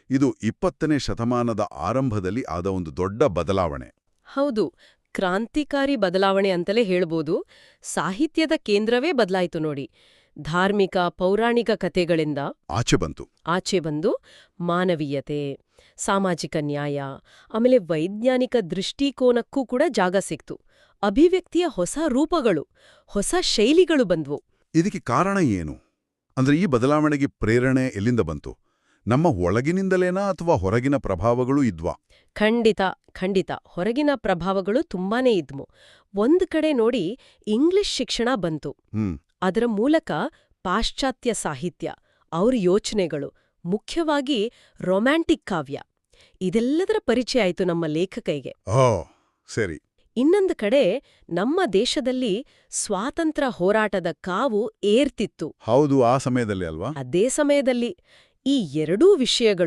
ಇದು 20ನೇ ಶತಮಾನದ ಆರಂಭದಲ್ಲಿ ಆದ ಒಂದು ದೊಡ್ಡ ಬದಲಾವಣೆ. ಹೌದು, ಕ್ರಾಂತಿಕಾರಿ ಬದಲಾವಣೆ ಅಂತಲೇ ಹೇಳ್ಬೋದು. ಸಾಹಿತ್ಯದ ಕೇಂದ್ರವೇ ಬದಲಾಯಿತು ನೋಡಿ. ಧಾರ್ಮಿಕ ಪೌರಾಣಿಕ ಕಥೆಗಳಿಂದ ಆಚೆ ಬಂದು ಮಾನವೀಯತೆ, ಸಾಮಾಜಿಕ ನ್ಯಾಯ, ಆಮೇಲೆ ವೈಜ್ಞಾನಿಕ ದೃಷ್ಟಿಕೋನಕ್ಕೂ ಕೂಡ ಜಾಗ ಸಿಕ್ತು. ಅಭಿವ್ಯಕ್ತಿಯ ಹೊಸ ರೂಪಗಳು, ಹೊಸ ಶೈಲಿಗಳು ಬಂದ್ವು. ಇದಕ್ಕೆ ಕಾರಣ ಏನು? ಅಂದ್ರೆ ಈ ಬದಲಾವಣೆಗೆ ಪ್ರೇರಣೆ ಎಲ್ಲಿಂದ ಬಂತು? ನಮ್ಮ ಒಳಗಿನಿಂದಲೇನಾ ಅಥವಾ ಹೊರಗಿನ ಪ್ರಭಾವಗಳೂ ಇದ್ವಾ? ಖಂಡಿತ ಹೊರಗಿನ ಪ್ರಭಾವಗಳು ತುಂಬಾನೇ ಇದ್ವು. ಒಂದ್ ಕಡೆ ನೋಡಿ, ಇಂಗ್ಲಿಷ್ ಶಿಕ್ಷಣ ಬಂತು. ಅದರ ಮೂಲಕ ಪಾಶ್ಚಾತ್ಯ ಸಾಹಿತ್ಯ, ಅವ್ರ ಯೋಚನೆಗಳು, ಮುಖ್ಯವಾಗಿ ರೊಮ್ಯಾಂಟಿಕ್ ಕಾವ್ಯ, ಇದೆಲ್ಲದರ ಪರಿಚಯ ಆಯ್ತು ನಮ್ಮ ಲೇಖಕರಿಗೆ. ಸರಿ. ಇನ್ನೊಂದು ಕಡೆ ನಮ್ಮ ದೇಶದಲ್ಲಿ ಸ್ವಾತಂತ್ರ್ಯ ಹೋರಾಟದ ಕಾವು ಏರ್ತಿತ್ತು. ಹೌದು, ಆ ಸಮಯದಲ್ಲಿ ಅಲ್ವಾ? ಅದೇ ಸಮಯದಲ್ಲಿ ಈ ಎರಡೂ ವಿಷಯಗಳು